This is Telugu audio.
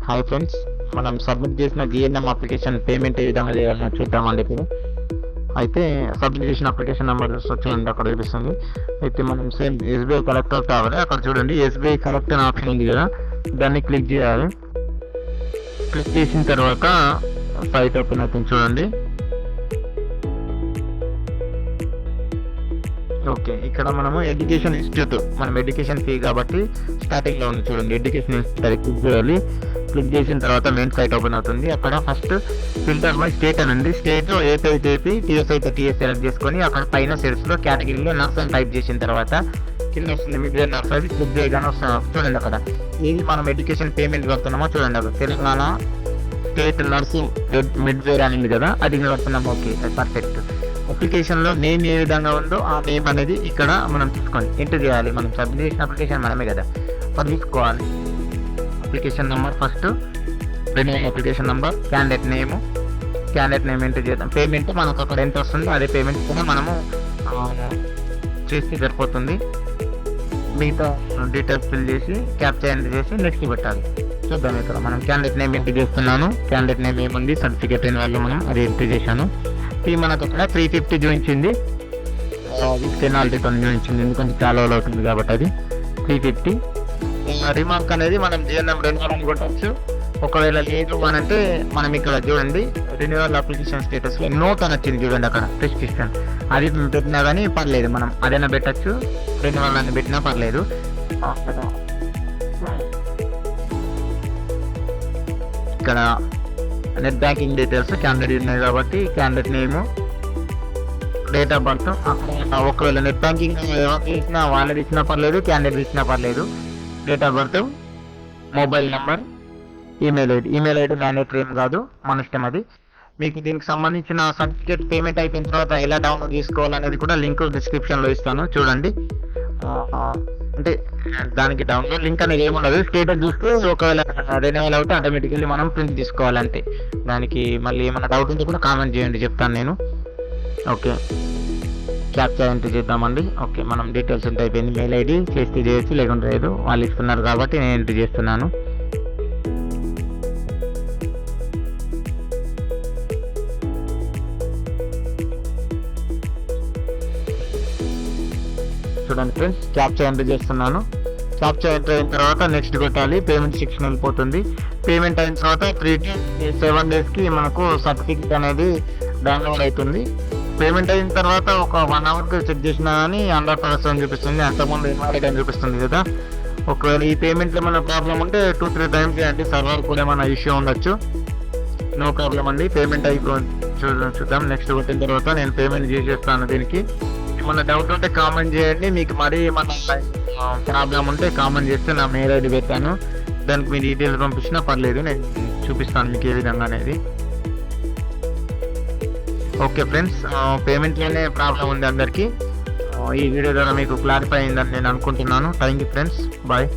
హాయ్ ఫ్రెండ్స్, మనం సబ్మిట్ చేసిన జిఎన్ఎం అప్లికేషన్ పేమెంట్ ఏ విధంగా చేయాలని చూద్దామండి. ఇప్పుడు అయితే సబ్మిట్ చేసిన అప్లికేషన్ నెంబర్ చూడండి, అక్కడ చూపిస్తుంది. అయితే మనం సేమ్ ఎస్బీఐ కలెక్టర్ కావాలి, అక్కడ చూడండి ఎస్బీఐ కలెక్టర్ అనే ఆప్షన్ ఉంది కదా, దాన్ని క్లిక్ చేయాలి. క్లిక్ చేసిన తర్వాత సైట్ ఓపెన్ అవుతుంది చూడండి. ఓకే, ఇక్కడ మనము ఎడ్యుకేషన్ ఇన్స్టిట్యూట్, మనం ఎడ్యుకేషన్ ఫీ కాబట్టి స్టార్టింగ్లో ఉంది చూడండి, ఎడ్యుకేషన్ ఇన్స్టిట్యూట్ క్లిక్ చేయాలి. క్లిక్ చేసిన తర్వాత మెయిన్ సైట్ ఓపెన్ అవుతుంది. అక్కడ ఫస్ట్ ఫిల్టర్ బై స్టేట్ అని ఉంది. స్టేట్ ఏపీ ఏపీ, టీఎస్ అయితే టీఎస్ సెలెక్ట్ చేసుకొని అక్కడ పైన సెల్స్లో కేటగిరీలో నర్స్ అని టైప్ చేసిన తర్వాత కింద వస్తుంది మిడ్ వే నర్స్, అది క్లిక్ చేయగానే వస్తుంది చూడండి. అక్కడ ఇది మనం ఎడ్యుకేషన్ పేమెంట్ కడుతున్నామో చూడండి, అక్కడ Telangana state nurse midwife అని ఉంది కదా, అది కడుతున్నాము. Okay, perfect. అప్లికేషన్లో నేమ్ ఏ విధంగా ఉందో ఆ నేమ్ అనేది ఇక్కడ మనం తీసుకొని ఎంటర్ చేయాలి. మనం సబ్మిట్ చేసిన అప్లికేషన్ మనమే కదా, అది తీసుకోవాలి. Application number first, application number, candidate name enter చేద్దాం. పేమెంట్ మనకు అక్కడ ఎంత వస్తుందో అదే పేమెంట్ కూడా మనము చేస్తే సరిపోతుంది. మిగతా డీటెయిల్స్ ఫిల్ చేసి క్యాప్చర్ ఎంటర్ చేసి నెక్స్ట్ పెట్టాలి. చూద్దాం, ఇక్కడ మనం క్యాండిడేట్ నేమ్ ఎంటర్ చేస్తున్నాను. క్యాండిడేట్ నేమ్ ఏముంది, సర్టిఫికేట్ అయిన వాళ్ళు మనం అది ఎంటర్ చేశాను. ఫీ మనకు అక్కడ 350 చూపించింది, పెనాల్టీతో చూపించింది, ఎందుకంటే చాలా అవుతుంది కాబట్టి అది 350. రిమార్క్ అనేది మనం జిఎన్ఎం రెన్యువల్ అని కొట్టచ్చు. ఒకవేళ లేదు అని అంటే మనం ఇక్కడ చూడండి రెన్యువల్ అప్లికేషన్ స్టేటస్లో నోట్ అని వచ్చింది చూడండి, అక్కడ ప్రిస్క్రిప్షన్ అది పెట్టినా కానీ పర్లేదు, మనం అదైనా పెట్టచ్చు, రెన్యువల్ అని పెట్టినా పర్లేదు. ఇక్కడ నెట్ బ్యాంకింగ్ డీటెయిల్స్ క్యాండిడేట్ ఉన్నాయి కాబట్టి candidate name, date of birth. ఒకవేళ నెట్ బ్యాంకింగ్ ఇచ్చినా వాళ్ళది ఇచ్చినా పర్లేదు, క్యాండిడేట్ ఇచ్చినా పర్లేదు. Date of birth, mobile number, email ID mandatory ఏం కాదు, మన ఇష్టం అది. మీకు దీనికి సంబంధించిన సర్టిఫికేట్ పేమెంట్ అయిపోయిన తర్వాత ఎలా డౌన్లోడ్ చేసుకోవాలనేది కూడా లింక్ డిస్క్రిప్షన్లో ఇస్తాను చూడండి. అంటే దానికి డౌన్లోడ్ లింక్ అనేది ఏముండదు, స్టేటస్ చూస్తే ఒకవేళ రెన్యువల్ అవుతే ఆటోమేటికల్లీ మనం ప్రింట్ తీసుకోవాలంటే. దానికి మళ్ళీ ఏమైనా డౌట్ ఉంటే కూడా కామెంట్ చేయండి, చెప్తాను నేను. ఓకే, క్యాప్చర్ ఎంటర్ చేద్దామండి. ఓకే, మనం డీటెయిల్స్ ఎంత అయిపోయింది, మెయిల్ ఐడి చేస్తే చేయొచ్చు, లేకుంటే లేదు, వాళ్ళు ఇస్తున్నారు కాబట్టి నేను ఎంటర్ చేస్తున్నాను. చూడండి ఫ్రెండ్స్, క్యాప్చర్ ఎంటర్ చేస్తున్నాను. క్యాప్చర్ ఎంటర్ అయిన తర్వాత నెక్స్ట్ కొట్టాలి. పేమెంట్ సెక్షన్ వెళ్ళిపోతుంది. పేమెంట్ అయిన తర్వాత 3 to 7 daysకి మనకు సర్టిఫికేట్ అనేది డౌన్లోడ్ అవుతుంది. పేమెంట్ అయిన తర్వాత ఒక 1 hourకి చెక్ చేసినా కానీ 100% అని చూపిస్తుంది, అంతకుముందు ఇన్వాలిడ్ అని చూపిస్తుంది కదా. ఒకవేళ ఈ పేమెంట్లో ఏమైనా ప్రాబ్లం ఉంటే 2-3 times చేయండి, సర్వర్ కూడా ఏమైనా ఇష్యూ ఉండొచ్చు. నో ప్రాబ్లం అండి, పేమెంట్ చూద్దాం. నెక్స్ట్ కొట్టిన తర్వాత నేను పేమెంట్ చేసేస్తాను. దీనికి ఏమన్నా డౌట్ ఉంటే కామెంట్ చేయండి. మీకు మరీ ఏమన్నా ప్రాబ్లం ఉంటే కామెంట్ చేస్తే నా మెయిల్ ఐడి పెట్టాను, దానికి మీ డీటెయిల్స్ పంపించినా పర్లేదు, నేను చూపిస్తాను మీకు ఏ విధంగా అనేది. ఓకే ఫ్రెండ్స్, పేమెంట్లోనే ప్రాబ్లం ఉంది అందరికీ. ఈ వీడియో ద్వారా మీకు క్లారిఫై అయిందని నేను అనుకుంటున్నాను. Thank you friends, bye.